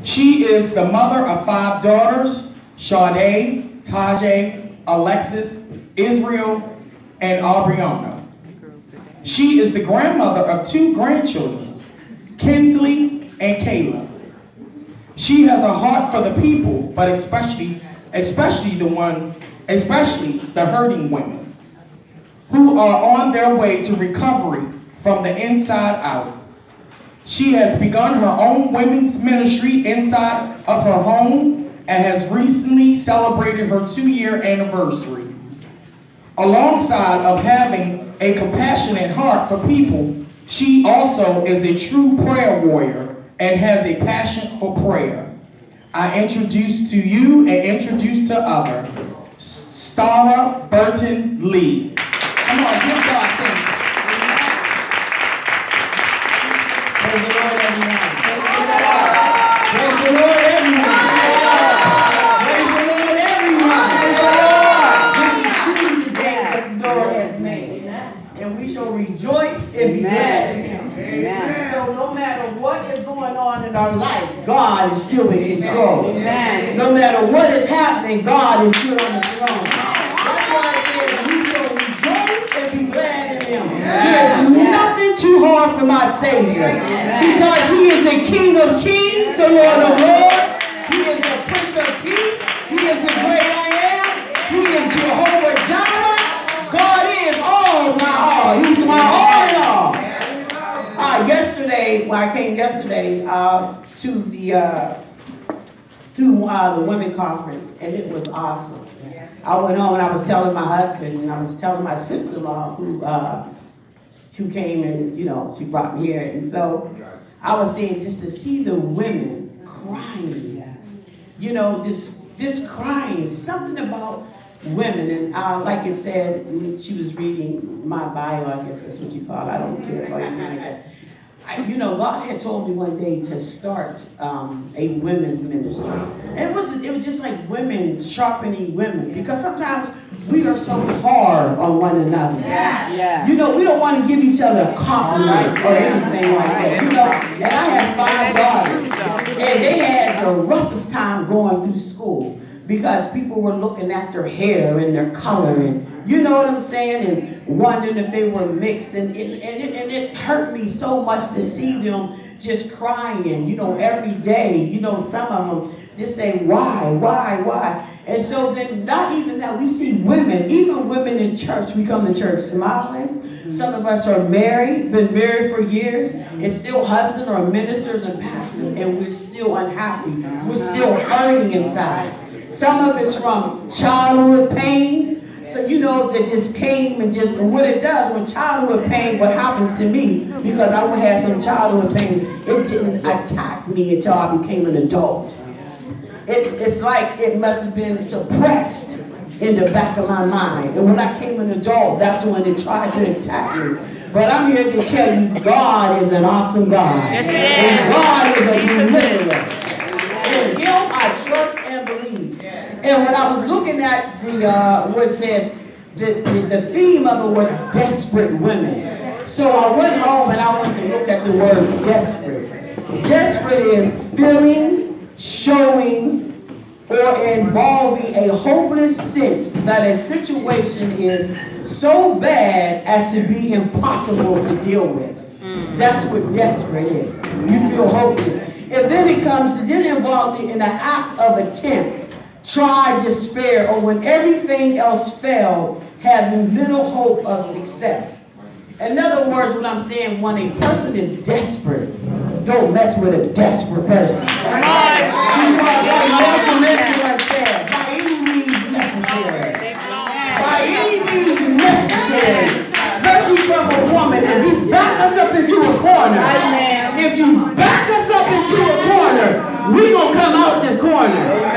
She is the mother of 5 daughters, Sade, Tajay, Alexis, Israel, and Aubriana. She is the grandmother of 2 grandchildren, Kinsley and Kayla. She has a heart for the people, but especially the hurting women who are on their way to recovery from the inside out. She has begun her own women's ministry inside of her home and has recently celebrated her 2-year anniversary. Alongside of having a compassionate heart for people, she also is a true prayer warrior and has a passion for prayer. I introduce to you and introduce to other, Stara Burton Lee. Come on, give God thanks. Praise the Lord, everyone. Praise the Lord, everyone. Praise the Lord, everyone. This is truly the day that the Lord has made. And we shall rejoice and be glad in Him. Amen. So no matter what is going on in our life, God is still in control. Amen. No matter what is happening, God is still on the throne. That's why I said we shall rejoice and be glad in Him. There is nothing too hard for my Savior. Because He is the King of Kings, the Lord of Lords. He is the Prince of Peace. He is the great I am. He is Jehovah Jireh. God is all my all. He's my all in all. I came yesterday to the women conference, and it was awesome. I went home and I was telling my husband, and I was telling my sister-in-law who came and, she brought me here. And so I was saying, just to see the women crying, just crying, something about women. And like it said, she was reading my bio, I guess that's what you call it. I don't care about anything like that. God had told me one day to start a women's ministry. And it was just like women sharpening women, because sometimes we are so hard on one another. Yeah. We don't want to give each other a compliment or anything like that. And I had 5 daughters, and they had the roughest time going through school because people were looking at their hair and their color, and you know what I'm saying, and wondering if they were mixed, and it hurt me so much to see them just crying, every day. Some of them just say, why? And so then, not even that, we see women, even women in church, we come to church smiling. Some of us are married, been married for years, and still husband or ministers and pastors, and we're still unhappy. We're still hurting inside. Some of it's from childhood pain. So that just came and just what it does when childhood pain, what happens to me, because I would have some childhood pain, it didn't attack me until I became an adult. It's like it must have been suppressed in the back of my mind. And when I became an adult, that's when it tried to attack me. But I'm here to tell you, God is an awesome God. And God is a deliverer. In Him I trust and believe. And when I was looking at what it says, the theme of it was desperate women. So I went home and I went to look at the word desperate. Desperate is feeling, showing, or involving a hopeless sense that a situation is so bad as to be impossible to deal with. That's what desperate is. You feel hopeless. And then it involves in an act of attempt, try, despair, or when everything else failed, having little hope of success. In other words, what I'm saying, when a person is desperate, don't mess with a desperate person. Because I said, by any means necessary. By any means necessary. Especially from a woman. If you back us up into a corner, we're going to come out this corner.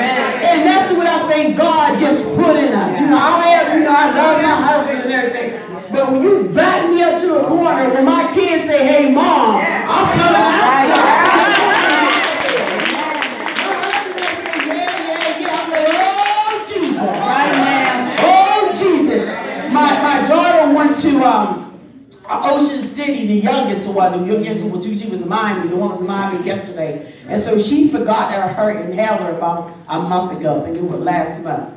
And that's what I think God just put in us. I love my husband and everything. But when you back me up to a corner, when my kids say, hey, Mom, I'm coming out. My daughter went to Ocean City the youngest one. The youngest one, she was mine. The one was mine yesterday. And so she forgot her inhaler about a month ago. I think it was last month.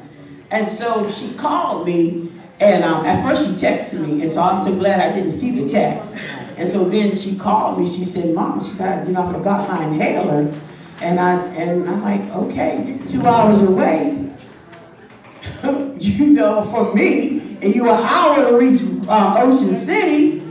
And so she called me, and at first she texted me, and so I'm so glad I didn't see the text. And so then she called me. She said, "Mom," she said, "I forgot my inhaler." And I'm like, "Okay, you're 2 hours away." For me, and you an hour to reach Ocean City.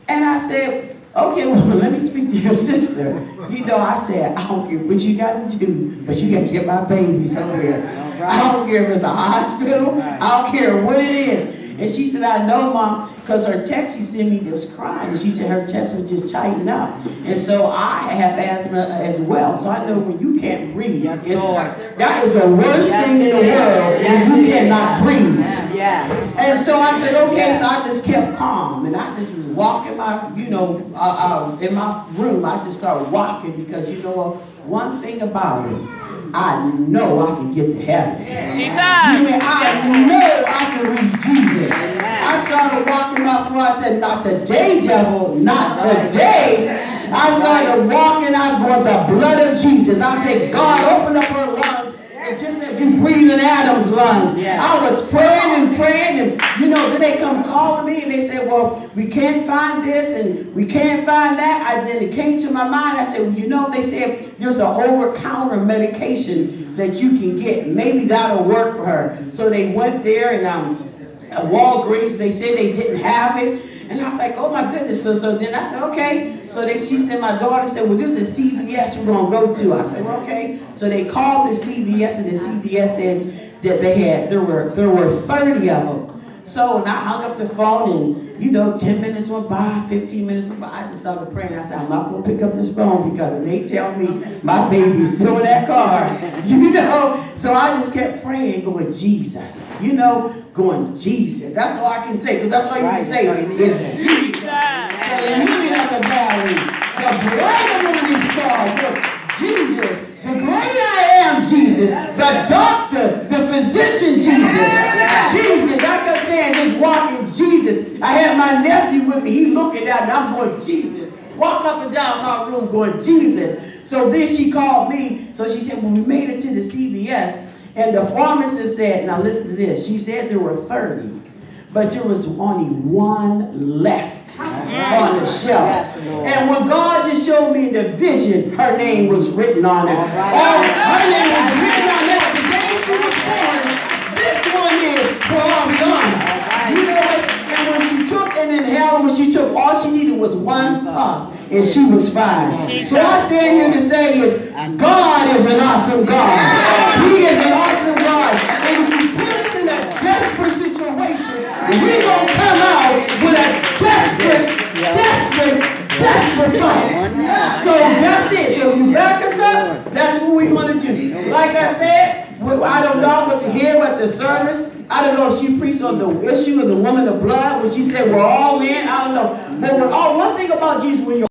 And I said, "Okay, well, let me speak to your sister." I said, "I don't care what you got to do, but you got to get my baby somewhere. I don't care if it's a hospital. I don't care what it is." And she said, "I know, Mom," because her text she sent me was crying, and she said her chest was just tightened up. And so I have asthma as well, so I know when you can't breathe, that is the worst thing in the world when you cannot breathe. And so I said, okay, so I just kept calm, and I just was walking my, in my room. I just started walking because one thing about it, I know I can get to heaven. Jesus. I know I can reach Jesus. I started walking my floor. I said, "Not today, devil, not today." I started walking. I was going, "The blood of Jesus." I said, "God, open up her lungs." And just as you breathe in Adam's lungs. I was praying, and then they come calling me and they said, "Well, we can't find this and we can't find that." Then it came to my mind. I said, they said there's an over-counter medication that you can get. Maybe that'll work for her. So they went there and at Walgreens, they said they didn't have it. And I was like, "Oh my goodness." So then I said, "Okay." So she said, my daughter said, "Well, there's a CVS we're going to go to." I said, "Well, okay." So they called the CVS, and the CVS said that there were 30 of them. So when I hung up the phone, and 10 minutes went by, 15 minutes went by, I just started praying. I said, "I'm not going to pick up this phone because if they tell me my baby's still in that car, So I just kept praying, going, "Jesus," going, "Jesus." That's all I can say, because that's all you can say is Jesus. The lily of the valley, the bright morning star, Jesus, the great I am, Jesus, the doctor, the physician, Jesus. Jesus, I kept saying this walking, Jesus. I had my nephew with me. He looking at me. I'm going, "Jesus." Walk up and down my room going, "Jesus." So then she called me. So she said, "Well, we made it to the CVS." And the pharmacist said, now listen to this. She said there were 30, but there was only one left on the shelf. And when God just showed me the vision, her name was written on it. Her name was written on it. The day she was born, this one is for I'm gone. And when she took an inhaler, all she needed was one puff, and she was fine. So I stand here to say is, God is an awesome God. He is an awesome God. And if you put us in a desperate situation, we're going to come out with a desperate fight. So that's it. So you back us up, that's what we want to do. Like I said, I don't know, I wasn't here at the service. I don't know if she preached on the issue of the woman of blood, when she said we're all men. I don't know. But one thing about Jesus, when you're